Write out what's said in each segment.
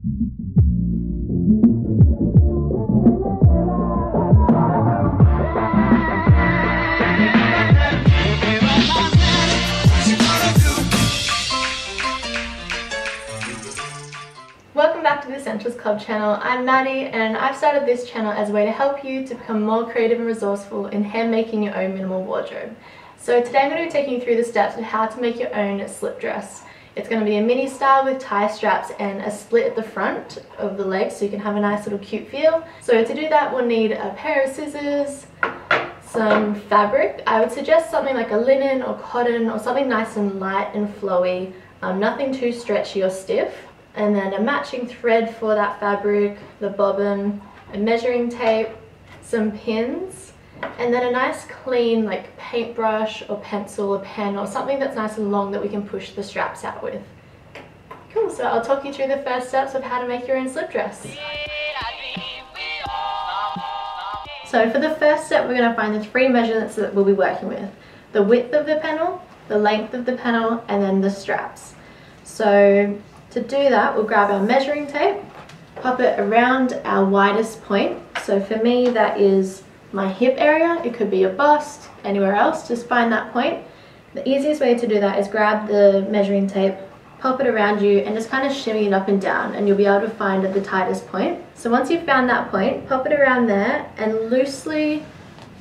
Welcome back to the Essentials Club channel. I'm Maddie and I've started this channel as a way to help you to become more creative and resourceful in hand making your own minimal wardrobe. So today I'm going to be taking you through the steps of how to make your own slip dress. It's going to be a mini style with tie straps and a split at the front of the legs so you can have a nice little cute feel. So to do that we'll need a pair of scissors, some fabric. I would suggest something like a linen or cotton or something nice and light and flowy, nothing too stretchy or stiff. And then a matching thread for that fabric, the bobbin, a measuring tape, some pins, and then a nice clean like paintbrush or pencil or pen or something that's nice and long that we can push the straps out with. Cool, so I'll talk you through the first steps of how to make your own slip dress. So for the first step we're going to find the three measurements that we'll be working with. The width of the panel, the length of the panel, and then the straps. So to do that, we'll grab our measuring tape, pop it around our widest point. So for me, that is my hip area. It could be your bust, anywhere else, just find that point. The easiest way to do that is grab the measuring tape, pop it around you, and just kind of shimmy it up and down, and you'll be able to find the tightest point. So once you've found that point, pop it around there and loosely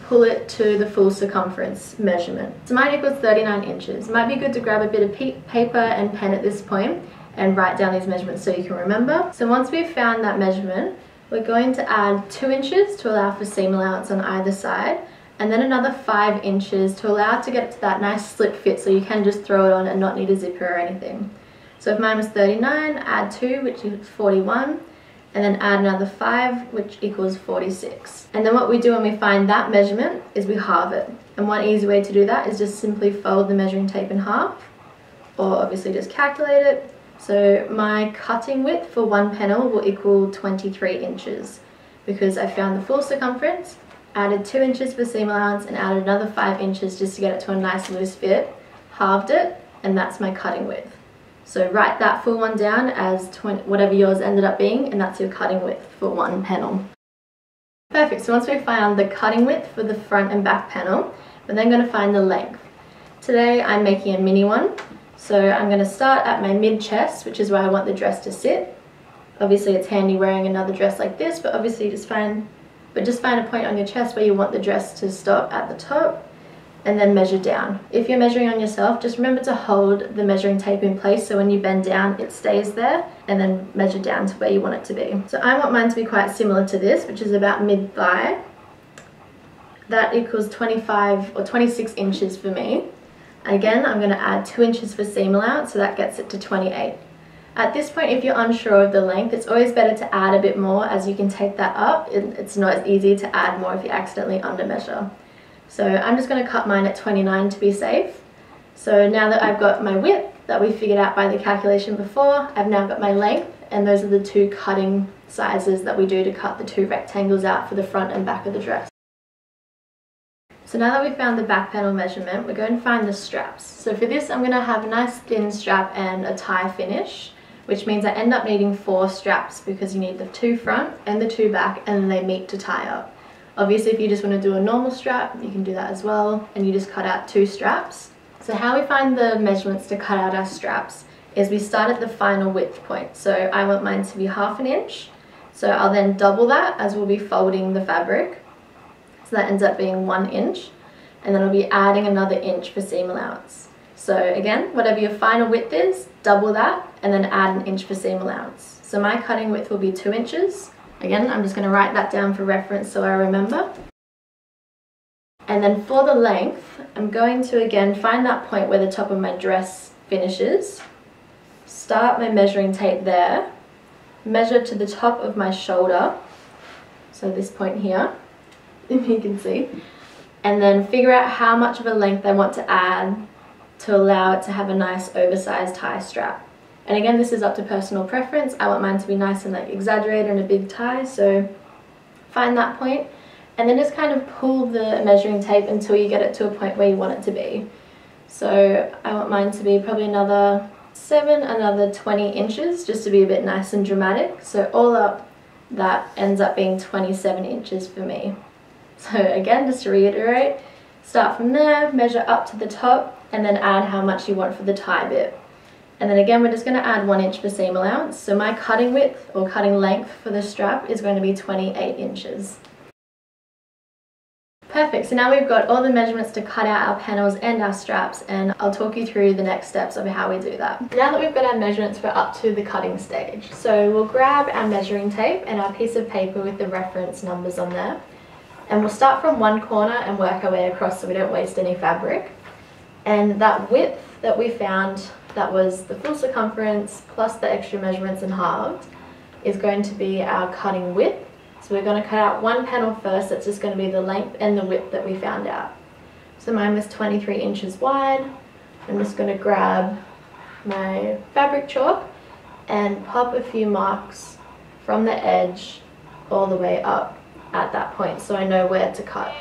pull it to the full circumference measurement. So mine equals 39 inches. It might be good to grab a bit of paper and pen at this point and write down these measurements so you can remember. So once we've found that measurement, we're going to add 2 inches to allow for seam allowance on either side, and then another 5 inches to allow it to get to that nice slip fit so you can just throw it on and not need a zipper or anything. So if mine was 39, add 2, which is 41, and then add another 5, which equals 46. And then what we do when we find that measurement is we halve it. And one easy way to do that is just simply fold the measuring tape in half, or obviously just calculate it. So my cutting width for one panel will equal 23 inches because I found the full circumference, added 2 inches for seam allowance, and added another 5 inches just to get it to a nice loose fit, halved it, and that's my cutting width. So write that full one down as whatever yours ended up being, and that's your cutting width for one panel. Perfect, so once we've found the cutting width for the front and back panel, we're then going to find the length. Today I'm making a mini one. So I'm going to start at my mid-chest, which is where I want the dress to sit. Obviously it's handy wearing another dress like this, but obviously just find a point on your chest where you want the dress to stop at the top, and then measure down. If you're measuring on yourself, just remember to hold the measuring tape in place so when you bend down it stays there, and then measure down to where you want it to be. So I want mine to be quite similar to this, which is about mid-thigh. That equals 25 or 26 inches for me. Again, I'm going to add 2 inches for seam allowance, so that gets it to 28. At this point, if you're unsure of the length, it's always better to add a bit more as you can take that up. It's not as easy to add more if you accidentally under measure. So I'm just going to cut mine at 29 to be safe. So now that I've got my width that we figured out by the calculation before, I've now got my length, and those are the two cutting sizes that we do to cut the two rectangles out for the front and back of the dress. So now that we've found the back panel measurement, we're going to find the straps. So for this I'm going to have a nice thin strap and a tie finish, which means I end up needing 4 straps because you need the 2 front and the 2 back, and then they meet to tie up. Obviously if you just want to do a normal strap, you can do that as well, and you just cut out 2 straps. So how we find the measurements to cut out our straps is we start at the final width point. So I want mine to be 1/2 inch, so I'll then double that as we'll be folding the fabric. So that ends up being 1 inch, and then I'll be adding another inch for seam allowance. So again, whatever your final width is, double that and then add 1 inch for seam allowance. So my cutting width will be 2 inches. Again, I'm just going to write that down for reference so I remember. And then for the length, I'm going to again find that point where the top of my dress finishes, start my measuring tape there, measure to the top of my shoulder, so this point here, if you can see, and then figure out how much of a length I want to add to allow it to have a nice oversized tie strap. And again, this is up to personal preference. I want mine to be nice and like exaggerated and a big tie, so find that point and then just kind of pull the measuring tape until you get it to a point where you want it to be. So I want mine to be probably another 7 another 20 inches just to be a bit nice and dramatic. So all up that ends up being 27 inches for me. So again, just to reiterate, start from there, measure up to the top, and then add how much you want for the tie bit. And then again, we're just going to add 1 inch for seam allowance. So my cutting width or cutting length for the strap is going to be 28 inches. Perfect, so now we've got all the measurements to cut out our panels and our straps, and I'll talk you through the next steps of how we do that. Now that we've got our measurements, we're up to the cutting stage. So we'll grab our measuring tape and our piece of paper with the reference numbers on there. And we'll start from one corner and work our way across so we don't waste any fabric. And that width that we found, that was the full circumference plus the extra measurements and halved, is going to be our cutting width. So we're going to cut out one panel first. That's just going to be the length and the width that we found out. So mine was 23 inches wide. I'm just going to grab my fabric chalk and pop a few marks from the edge all the way up at that point so I know where to cut.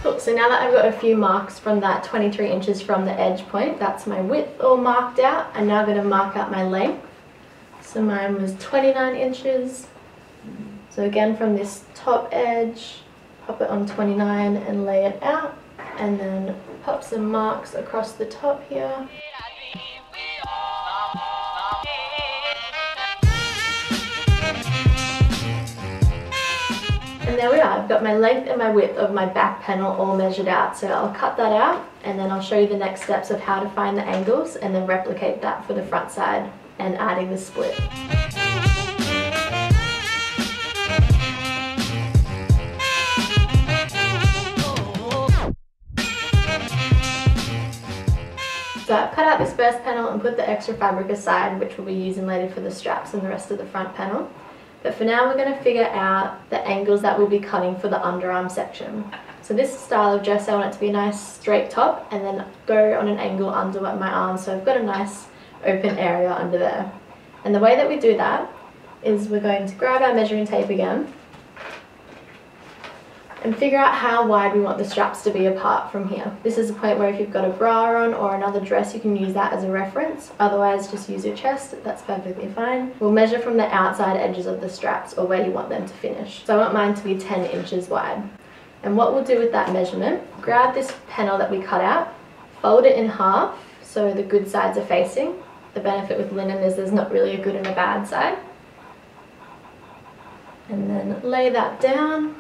Cool, so now that I've got a few marks from that 23 inches from the edge point, that's my width all marked out. I'm now going to mark out my length. So mine was 29 inches. So again, from this top edge, pop it on 29 and lay it out. And then pop some marks across the top here. And there we are, I've got my length and my width of my back panel all measured out. So I'll cut that out and then I'll show you the next steps of how to find the angles and then replicate that for the front side and adding the split. So I've cut out this first panel and put the extra fabric aside, which we'll be using later for the straps and the rest of the front panel. But for now, we're going to figure out the angles that we'll be cutting for the underarm section. So this style of dress, I want it to be a nice straight top and then go on an angle under my arm. So I've got a nice open area under there. And the way that we do that is we're going to grab our measuring tape again and figure out how wide we want the straps to be apart from here. This is a point where if you've got a bra on or another dress, you can use that as a reference. Otherwise, just use your chest, that's perfectly fine. We'll measure from the outside edges of the straps or where you want them to finish. So I want mine to be 10 inches wide. And what we'll do with that measurement, grab this panel that we cut out, fold it in half so the good sides are facing. The benefit with linen is there's not really a good and a bad side. And then lay that down.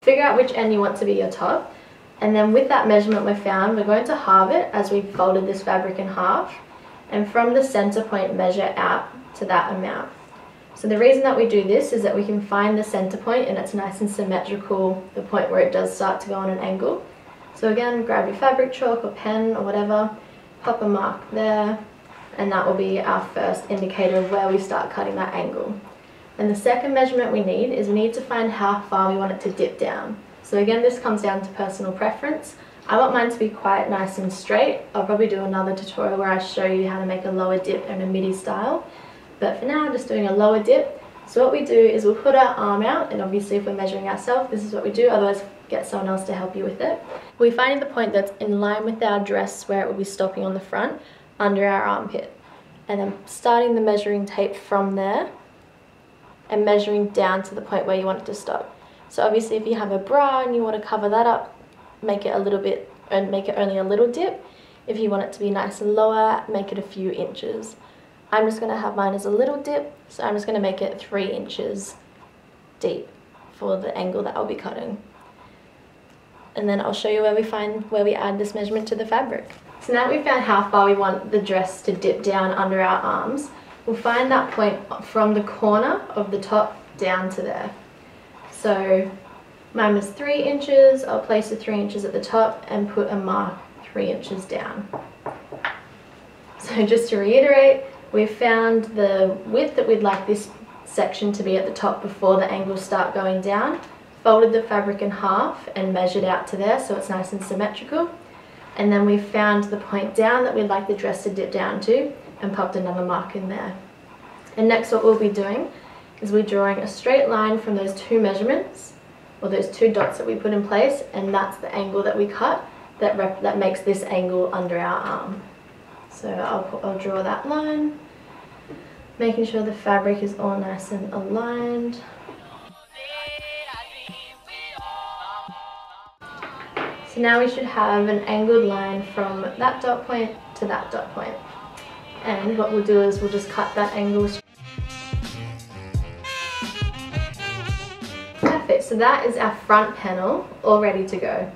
Figure out which end you want to be your top, and then with that measurement we found, we're going to halve it as we folded this fabric in half, and from the center point measure out to that amount. So the reason that we do this is that we can find the center point and it's nice and symmetrical, the point where it does start to go on an angle. So again, grab your fabric chalk or pen or whatever, pop a mark there, and that will be our first indicator of where we start cutting that angle. And the second measurement we need to find how far we want it to dip down. So again, this comes down to personal preference. I want mine to be quite nice and straight. I'll probably do another tutorial where I show you how to make a lower dip and a midi style. But for now, I'm just doing a lower dip. So what we do is we'll put our arm out, and obviously if we're measuring ourselves, this is what we do, otherwise get someone else to help you with it. We find the point that's in line with our dress where it will be stopping on the front, under our armpit. And then starting the measuring tape from there, and measuring down to the point where you want it to stop. So obviously if you have a bra and you want to cover that up, make it a little bit, and make it only a little dip. If you want it to be nice and lower, make it a few inches. I'm just going to have mine as a little dip, so I'm just going to make it 3 inches deep for the angle that I'll be cutting. And then I'll show you where we add this measurement to the fabric. So now that we've found how far we want the dress to dip down under our arms, we'll find that point from the corner of the top down to there. So mine was 3 inches, I'll place the 3 inches at the top and put a mark 3 inches down. So just to reiterate, we've found the width that we'd like this section to be at the top before the angles start going down, folded the fabric in half and measured out to there so it's nice and symmetrical. And then we've found the point down that we'd like the dress to dip down to and popped another mark in there. And next what we'll be doing is we're drawing a straight line from those two measurements or those 2 dots that we put in place, and that's the angle that we cut that makes this angle under our arm. So I'll draw that line, making sure the fabric is all nice and aligned. So now we should have an angled line from that dot point to that dot point. And what we'll do is we'll just cut that angle. Perfect, so that is our front panel all ready to go.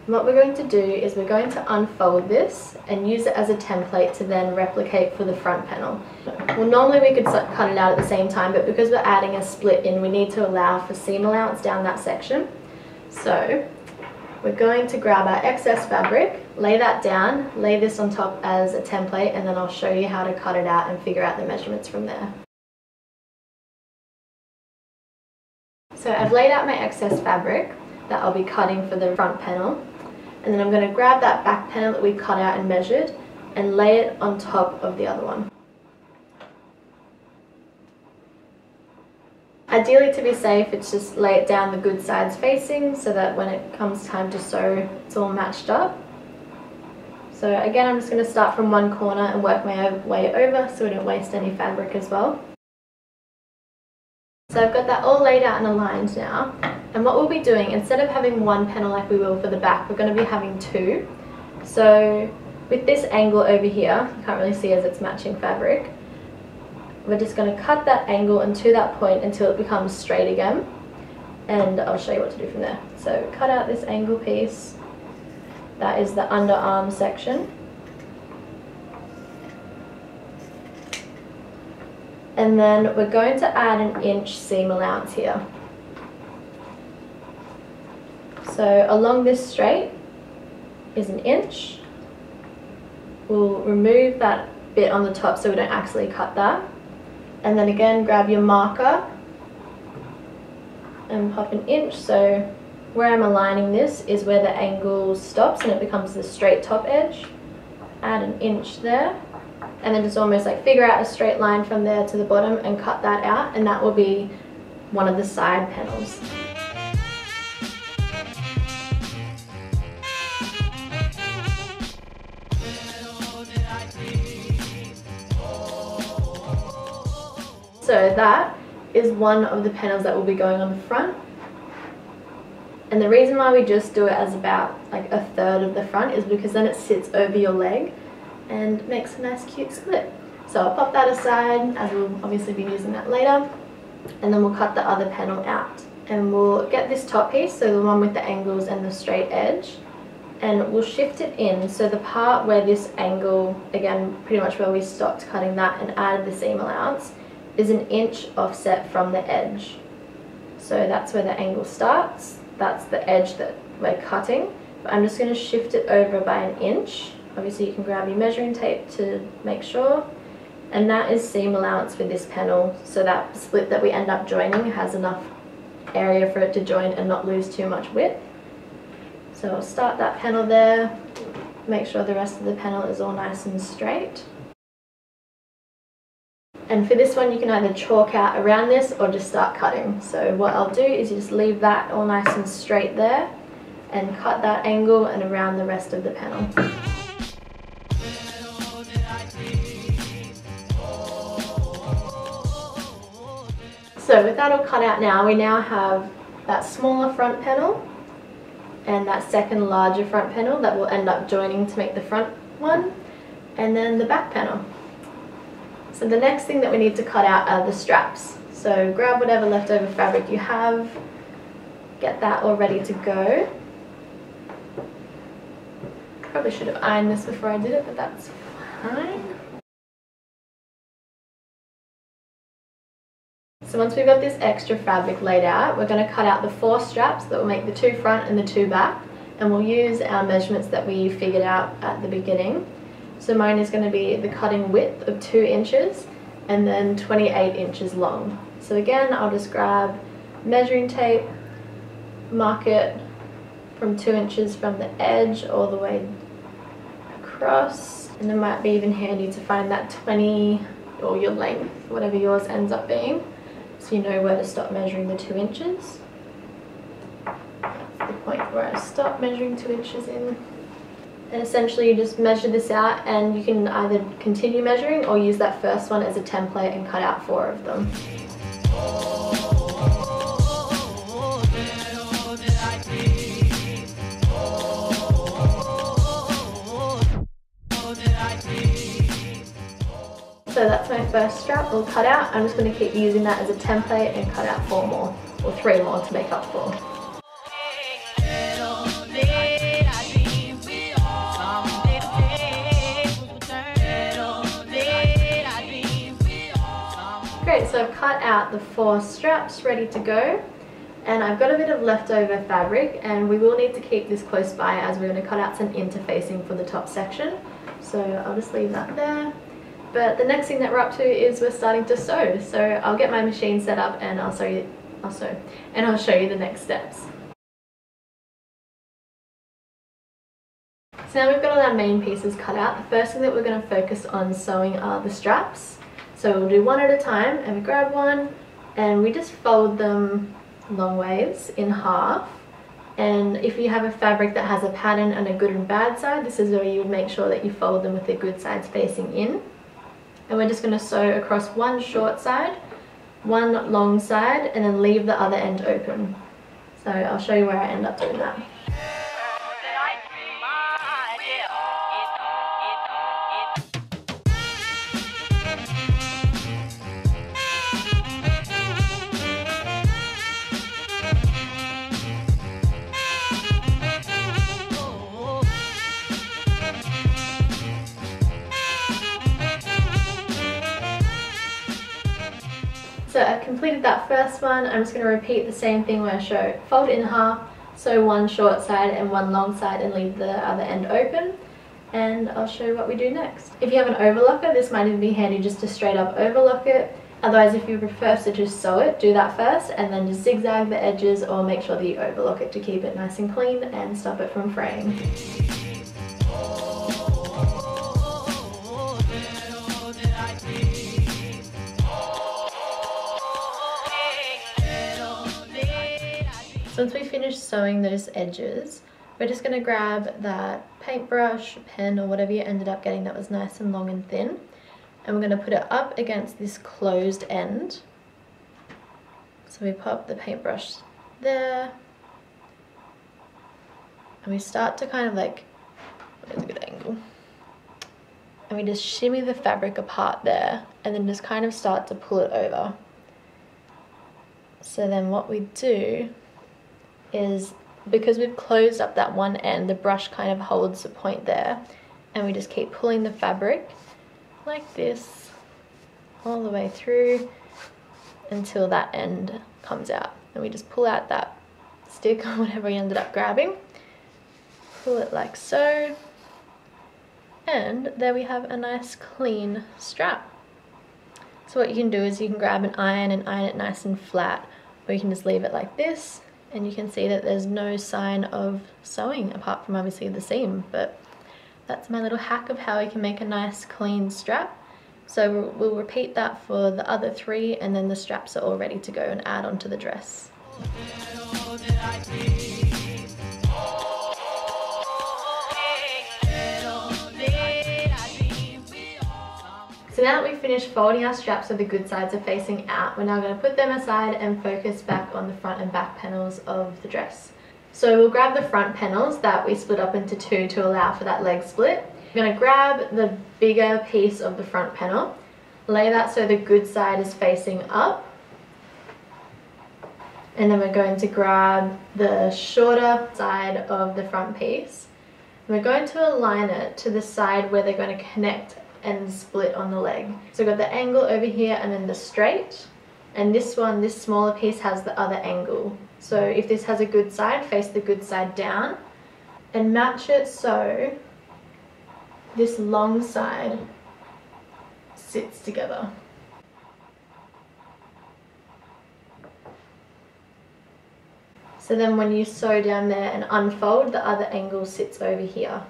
And what we're going to do is we're going to unfold this and use it as a template to then replicate for the front panel. Well, normally we could cut it out at the same time, but because we're adding a split in, we need to allow for seam allowance down that section. So we're going to grab our excess fabric, lay that down, lay this on top as a template, and then I'll show you how to cut it out and figure out the measurements from there. So I've laid out my excess fabric that I'll be cutting for the front panel, and then I'm going to grab that back panel that we cut out and measured and lay it on top of the other one. Ideally, to be safe, it's just lay it down the good sides facing so that when it comes time to sew, it's all matched up. So again, I'm just going to start from one corner and work my way over so we don't waste any fabric as well. So I've got that all laid out and aligned now. And what we'll be doing, instead of having one panel like we will for the back, we're going to be having 2. So with this angle over here, you can't really see as it's matching fabric, we're just going to cut that angle and to that point until it becomes straight again, and I'll show you what to do from there. So cut out this angle piece, that is the underarm section, and then we're going to add an inch seam allowance here. So along this straight is an inch. We'll remove that bit on the top so we don't actually cut that. And then again, grab your marker and pop an inch. So where I'm aligning this is where the angle stops and it becomes the straight top edge. Add an inch there. And then just almost like figure out a straight line from there to the bottom and cut that out. And that will be one of the side panels. So that is one of the panels that will be going on the front. And the reason why we just do it as about like a third of the front is because then it sits over your leg and makes a nice cute split. So I'll pop that aside, as we'll obviously be using that later, and then we'll cut the other panel out. And we'll get this top piece, so the one with the angles and the straight edge, and we'll shift it in. So the part where this angle, again pretty much where we stopped cutting that and added the seam allowance, is an inch offset from the edge. So that's where the angle starts, that's the edge that we're cutting, but I'm just going to shift it over by an inch. Obviously you can grab your measuring tape to make sure, and that is seam allowance for this panel, so that split that we end up joining has enough area for it to join and not lose too much width. So I'll start that panel there, make sure the rest of the panel is all nice and straight. And for this one you can either chalk out around this or just start cutting. So what I'll do is you just leave that all nice and straight there and cut that angle and around the rest of the panel. So with that all cut out now, we now have that smaller front panel and that second larger front panel that will end up joining to make the front one, and then the back panel. So the next thing that we need to cut out are the straps. So grab whatever leftover fabric you have, get that all ready to go. Probably should have ironed this before I did it, but that's fine. So once we've got this extra fabric laid out, we're going to cut out the 4 straps that will make the 2 front and the 2 back, and we'll use our measurements that we figured out at the beginning. So mine is going to be the cutting width of 2 inches and then 28 inches long. So again, I'll just grab measuring tape, mark it from 2 inches from the edge all the way across, and it might be even handy to find that 20 or your length, whatever yours ends up being, so you know where to stop measuring the 2 inches. point where I stop measuring 2 inches in. And essentially you just measure this out, and you can either continue measuring or use that first one as a template and cut out 4 of them. So that's my first strap all cut out. I'm just going to keep using that as a template and cut out 4 more, or 3 more to make up 4. Great, so I've cut out the 4 straps ready to go, and I've got a bit of leftover fabric, and we will need to keep this close by as we're going to cut out some interfacing for the top section. So I'll just leave that there. But the next thing that we're up to is we're starting to sew. So I'll get my machine set up and I'll show you the next steps. So now we've got all our main pieces cut out. The first thing that we're going to focus on sewing are the straps. So we'll do one at a time, and we grab one and we just fold them long ways in half. And if you have a fabric that has a pattern and a good and bad side, this is where you would make sure that you fold them with the good sides facing in. And we're just going to sew across one short side, one long side, and then leave the other end open. So I'll show you where I end up doing that. So I've completed that first one. I'm just going to repeat the same thing where I fold it in half, sew one short side and one long side, and leave the other end open. And I'll show you what we do next. If you have an overlocker, this might even be handy just to straight up overlock it. Otherwise, if you prefer to just sew it, do that first and then just zigzag the edges, or make sure that you overlock it to keep it nice and clean and stop it from fraying. So once we finish sewing those edges, we're just going to grab that paintbrush, pen, or whatever you ended up getting that was nice and long and thin, and we're going to put it up against this closed end. So we pop the paintbrush there, and we start to kind of like, where's a good angle? And we just shimmy the fabric apart there, and then just kind of start to pull it over. So then what we do is, because we've closed up that one end, the brush kind of holds the point there, and we just keep pulling the fabric like this all the way through until that end comes out. And we just pull out that stick or whatever we ended up grabbing, pull it like so, and there we have a nice clean strap. So what you can do is you can grab an iron and iron it nice and flat, or you can just leave it like this, and you can see that there's no sign of sewing apart from obviously the seam. But that's my little hack of how we can make a nice clean strap. So we'll repeat that for the other 3, and then the straps are all ready to go and add onto the dress. So now that we've finished folding our straps so the good sides are facing out, we're now going to put them aside and focus back on the front and back panels of the dress. So we'll grab the front panels that we split up into 2 to allow for that leg split. We're going to grab the bigger piece of the front panel, lay that so the good side is facing up, and then we're going to grab the shorter side of the front piece. We're going to align it to the side where they're going to connect and split on the leg. So we've got the angle over here and then the straight, and this one, this smaller piece, has the other angle. So if this has a good side, face the good side down and match it so this long side sits together. So then when you sew down there and unfold, the other angle sits over here.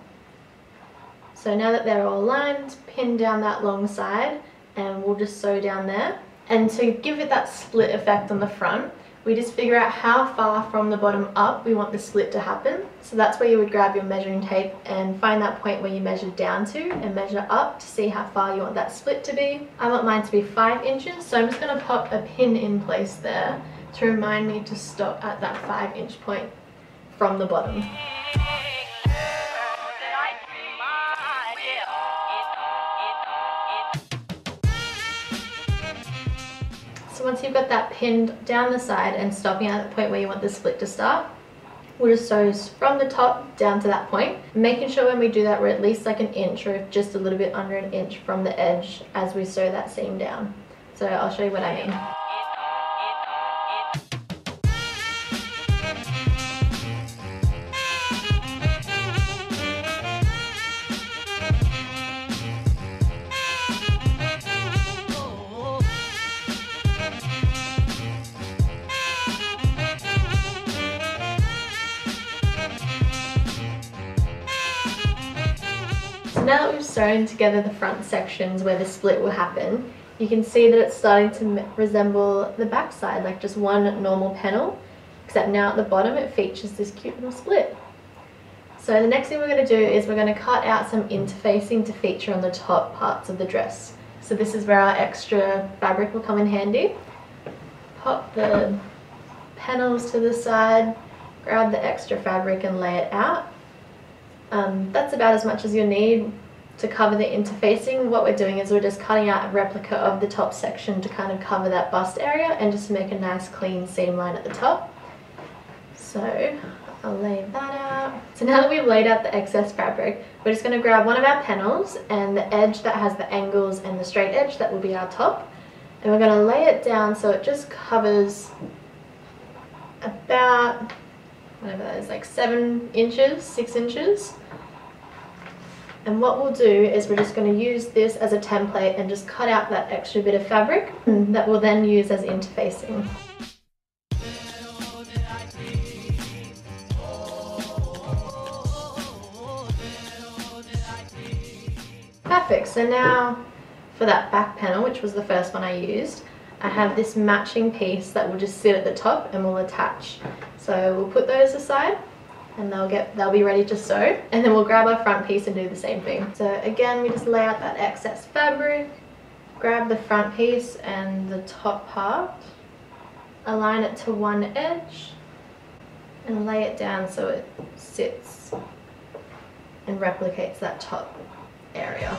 So now that they're all lined, pin down that long side, and we'll just sew down there. And to give it that split effect on the front, we just figure out how far from the bottom up we want the split to happen. So that's where you would grab your measuring tape and find that point where you measured down to and measure up to see how far you want that split to be. I want mine to be 5 inches, so I'm just going to pop a pin in place there to remind me to stop at that 5-inch point from the bottom. So once you've got that pinned down the side and stopping at the point where you want the split to start, we'll just sew from the top down to that point, making sure when we do that we're at least like 1 inch or just a little bit under 1 inch from the edge as we sew that seam down. So I'll show you what I mean. So now that we've sewn together the front sections where the split will happen, you can see that it's starting to resemble the back side, like just one normal panel, except now at the bottom it features this cute little split. So the next thing we're going to do is we're going to cut out some interfacing to feature on the top parts of the dress. So this is where our extra fabric will come in handy. Pop the panels to the side, grab the extra fabric and lay it out. That's about as much as you'll need to cover the interfacing. What we're doing is we're just cutting out a replica of the top section to kind of cover that bust area and just make a nice clean seam line at the top. So I'll lay that out. So now that we've laid out the excess fabric, we're just going to grab one of our panels and the edge that has the angles and the straight edge, that will be our top. And we're going to lay it down so it just covers about, whatever that is, like 7 inches, 6 inches. And what we'll do is we're just going to use this as a template and just cut out that extra bit of fabric that we'll then use as interfacing. Perfect, so now for that back panel, which was the first one I used, I have this matching piece that will just sit at the top and will attach. So we'll put those aside and they'll be ready to sew, and then we'll grab our front piece and do the same thing. So again, we just lay out that excess fabric, grab the front piece and the top part, align it to one edge and lay it down so it sits and replicates that top area.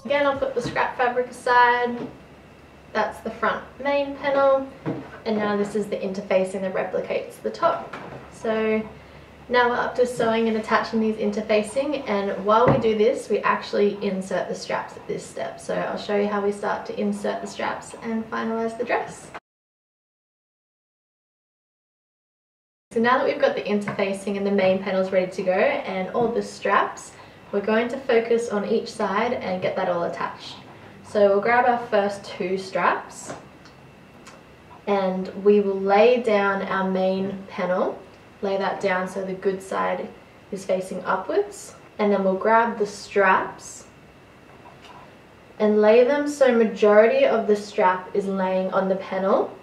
Again, I'll put the scrap fabric aside. That's the front main panel, and now this is the interfacing that replicates the top. So now we're up to sewing and attaching these interfacing, and while we do this we actually insert the straps at this step. So I'll show you how we start to insert the straps and finalize the dress. So now that we've got the interfacing and the main panels ready to go and all the straps, we're going to focus on each side and get that all attached. So we'll grab our first 2 straps and we will lay down our main panel, lay that down so the good side is facing upwards, and then we'll grab the straps and lay them so majority of the strap is laying on the panel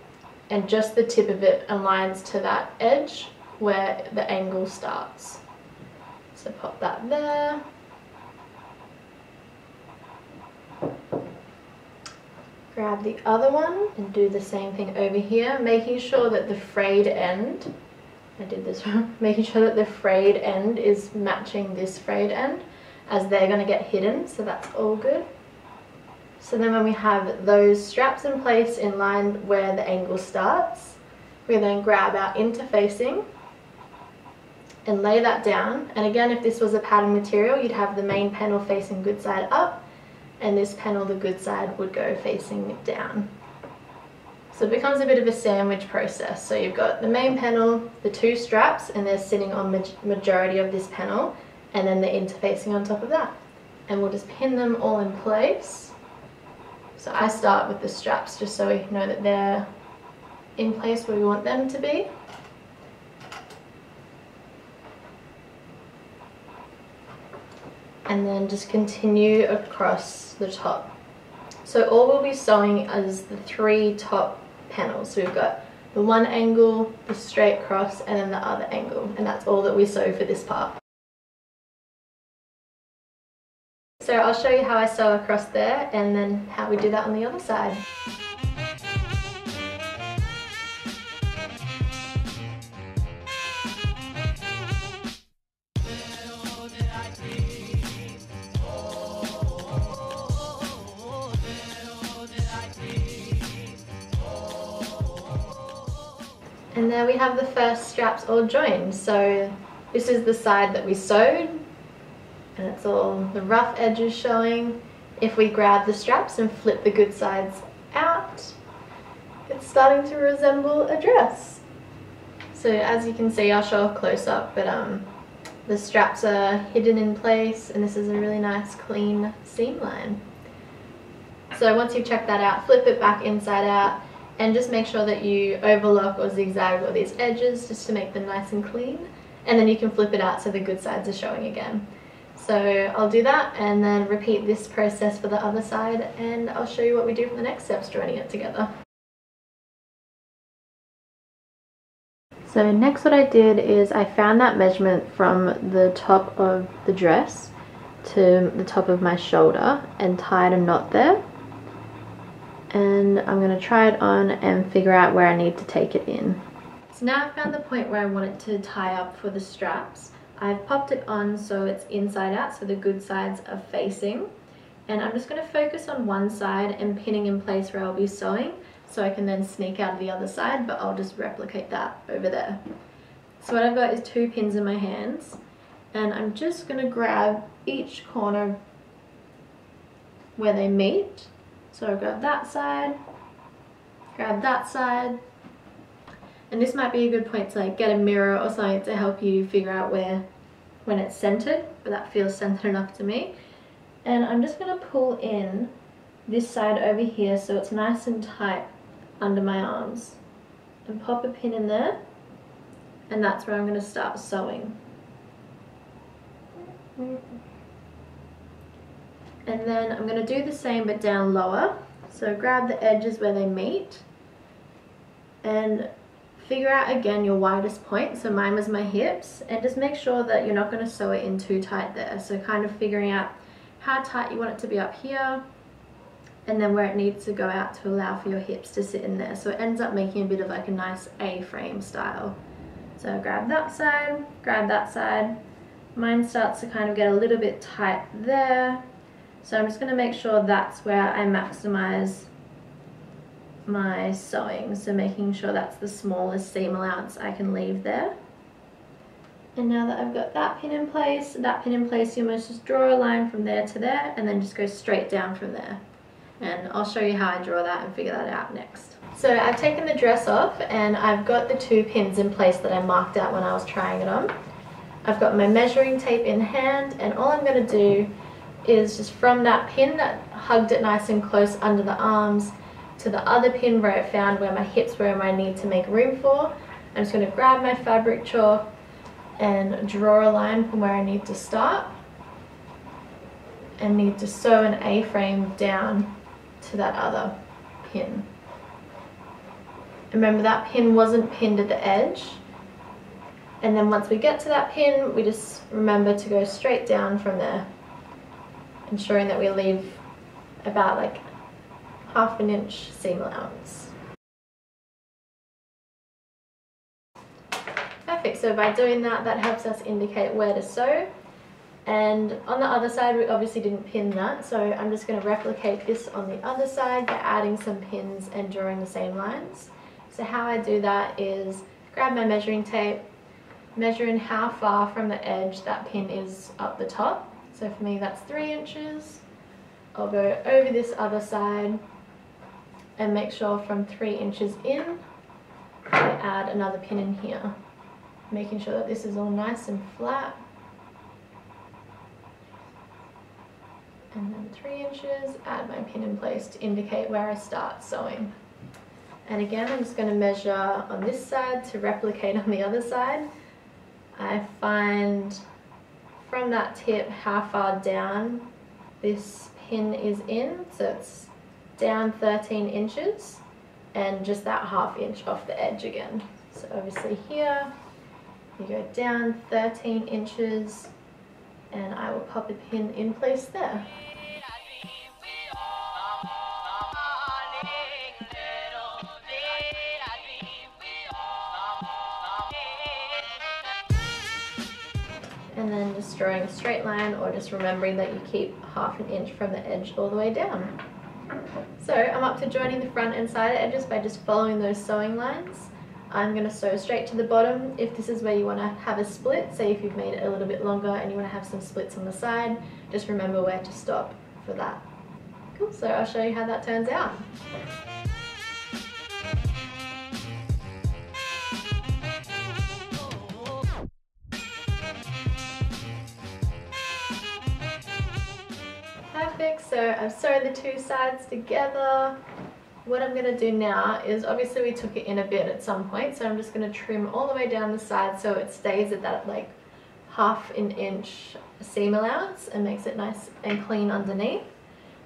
and just the tip of it aligns to that edge where the angle starts. So pop that there. Grab the other one and do the same thing over here, making sure that the frayed end, I did this wrong, making sure that the frayed end is matching this frayed end, as they're going to get hidden, so that's all good. So then when we have those straps in place in line where the angle starts, we then grab our interfacing and lay that down. And again, if this was a pattern material, you'd have the main panel facing good side up, and this panel, the good side, would go facing down. So it becomes a bit of a sandwich process. So you've got the main panel, the 2 straps, and they're sitting on majority of this panel, and then the interfacing on top of that. And we'll just pin them all in place. So I start with the straps just so we know that they're in place where we want them to be. and then just continue across the top. So all we'll be sewing is the 3 top panels. So we've got the one angle, the straight cross, and then the other angle, and that's all that we sew for this part. So I'll show you how I sew across there and then how we do that on the other side. And there we have the first straps all joined. So this is the side that we sewed, and it's all the rough edges showing. If we grab the straps and flip the good sides out, it's starting to resemble a dress. So as you can see, I'll show a close-up, but the straps are hidden in place, and this is a really nice clean seam line. So once you've checked that out, flip it back inside out, and just make sure that you overlock or zigzag all these edges just to make them nice and clean, and then you can flip it out so the good sides are showing again. So I'll do that and then repeat this process for the other side, and I'll show you what we do for the next steps joining it together. So next what I did is I found that measurement from the top of the dress to the top of my shoulder and tied a knot there. And I'm going to try it on and figure out where I need to take it in. So now I've found the point where I want it to tie up for the straps. I've popped it on so it's inside out, so the good sides are facing. And I'm just going to focus on one side and pinning in place where I'll be sewing, so I can then sneak out of the other side, but I'll just replicate that over there. So what I've got is 2 pins in my hands, and I'm just going to grab each corner where they meet. So I'll grab that side, and this might be a good point to like get a mirror or something to help you figure out when it's centered, but that feels centered enough to me. And I'm just going to pull in this side over here so it's nice and tight under my arms, and pop a pin in there, and that's where I'm going to start sewing. And then I'm going to do the same but down lower. So grab the edges where they meet and figure out again your widest point. So mine was my hips, and just make sure that you're not going to sew it in too tight there. So kind of figuring out how tight you want it to be up here, and then where it needs to go out to allow for your hips to sit in there. So it ends up making a bit of like a nice A-frame style. So grab that side, grab that side. Mine starts to kind of get a little bit tight there. So I'm just going to make sure that's where I maximize my sewing. So making sure that's the smallest seam allowance I can leave there. And now that I've got that pin in place, you must just draw a line from there to there and then just go straight down from there. And I'll show you how I draw that and figure that out next. So I've taken the dress off and I've got the 2 pins in place that I marked out when I was trying it on. I've got my measuring tape in hand, and all I'm going to do is just from that pin that hugged it nice and close under the arms to the other pin where I found where my hips were and I need to make room for, I'm just going to grab my fabric chalk and draw a line from where I need to start and need to sew an A-frame down to that other pin. Remember, that pin wasn't pinned at the edge, and then once we get to that pin, we just remember to go straight down from there, ensuring that we leave about like ½ an inch seam allowance. Perfect, so by doing that, that helps us indicate where to sew. And on the other side, we obviously didn't pin that, so I'm just going to replicate this on the other side by adding some pins and drawing the same lines. So how I do that is grab my measuring tape, measuring how far from the edge that pin is up the top. So for me that's 3 inches. I'll go over this other side and make sure from 3 inches in I add another pin in here, making sure that this is all nice and flat. And then 3 inches, add my pin in place to indicate where I start sewing. And again, I'm just going to measure on this side to replicate on the other side. I find from that tip how far down this pin is in. So it's down 13 inches and just that ½ inch off the edge again. So obviously here you go down 13 inches and I will pop a pin in place there. And then just drawing a straight line, or just remembering that you keep ½ inch from the edge all the way down. So I'm up to joining the front and side edges by just following those sewing lines. I'm going to sew straight to the bottom. If this is where you want to have a split, say if you've made it a little bit longer and you want to have some splits on the side, just remember where to stop for that. Cool, so I'll show you how that turns out. Perfect, so I've sewn the two sides together. What I'm going to do now is, obviously we took it in a bit at some point, so I'm just going to trim all the way down the side so it stays at that like ½ inch seam allowance and makes it nice and clean underneath.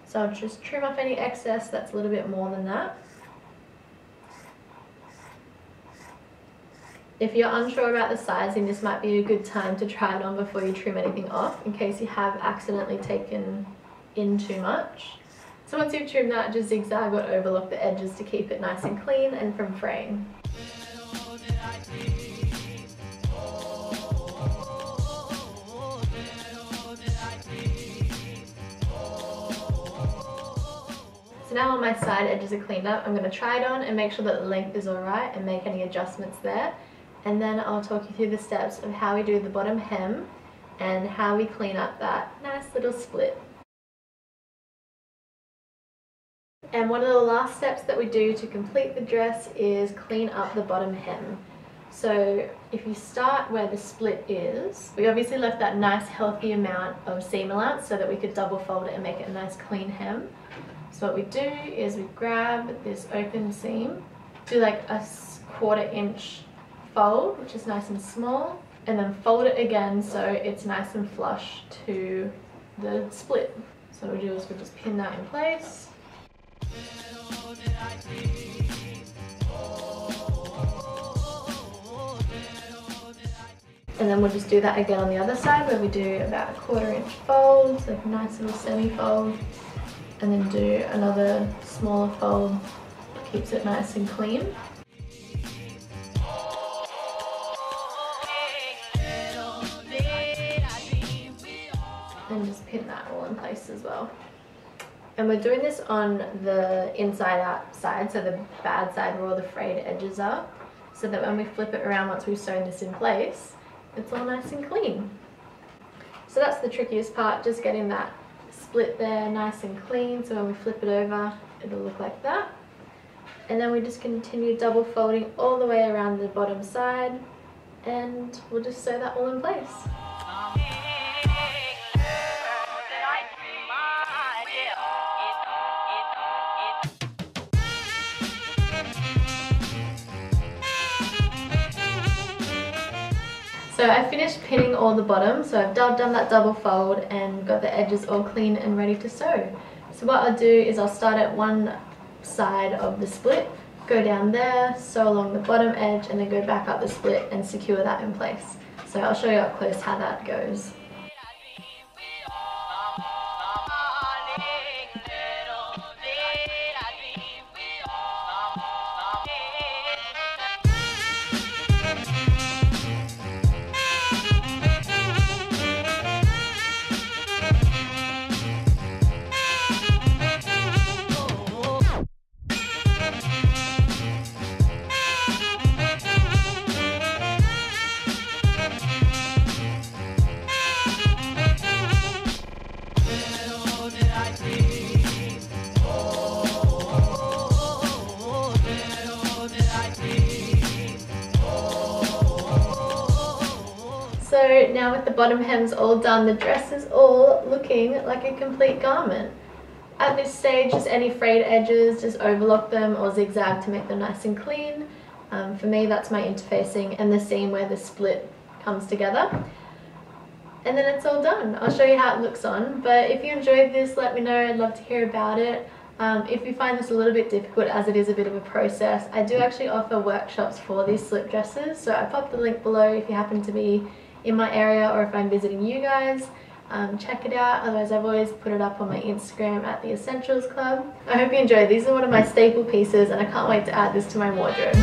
So I'll just trim off any excess that's a little bit more than that. If you're unsure about the sizing, this might be a good time to try it on before you trim anything off, in case you have accidentally taken in too much. So once you've trimmed that, just zigzag or overlock the edges to keep it nice and clean and from fraying. So now all my side edges are cleaned up, I'm going to try it on and make sure that the length is alright and make any adjustments there. And then I'll talk you through the steps of how we do the bottom hem and how we clean up that nice little split. And one of the last steps that we do to complete the dress is clean up the bottom hem. So if you start where the split is, we obviously left that nice healthy amount of seam allowance so that we could double fold it and make it a nice clean hem. So what we do is we grab this open seam, do like a ½ inch fold, which is nice and small, and then fold it again so it's nice and flush to the split. So what we do is we just pin that in place. And then we'll just do that again on the other side, where we do about a ½ inch fold, so like a nice little semi-fold, and then do another smaller fold, keeps it nice and clean. And just pin that all in place as well. And we're doing this on the inside out side, so the bad side where all the frayed edges are, so that when we flip it around once we've sewn this in place, it's all nice and clean. So that's the trickiest part, just getting that split there nice and clean, so when we flip it over it'll look like that. And then we just continue double folding all the way around the bottom side, and we'll just sew that all in place. So I finished pinning all the bottom, so I've done that double fold and got the edges all clean and ready to sew. So what I'll do is I'll start at one side of the split, go down there, sew along the bottom edge, and then go back up the split and secure that in place. So I'll show you up close how that goes. So now with the bottom hems all done, the dress is all looking like a complete garment. At this stage, just any frayed edges, just overlock them or zigzag to make them nice and clean. For me, that's my interfacing and the seam where the split comes together. and then it's all done. I'll show you how it looks on, but if you enjoyed this, let me know. I'd love to hear about it. If you find this a little bit difficult, as it is a bit of a process, I do actually offer workshops for these slip dresses, so I popped the link below if you happen to be in my area or if I'm visiting you guys. Check it out. Otherwise, I've always put it up on my Instagram at the Essentials Club. I hope you enjoyed. These are one of my staple pieces and I can't wait to add this to my wardrobe.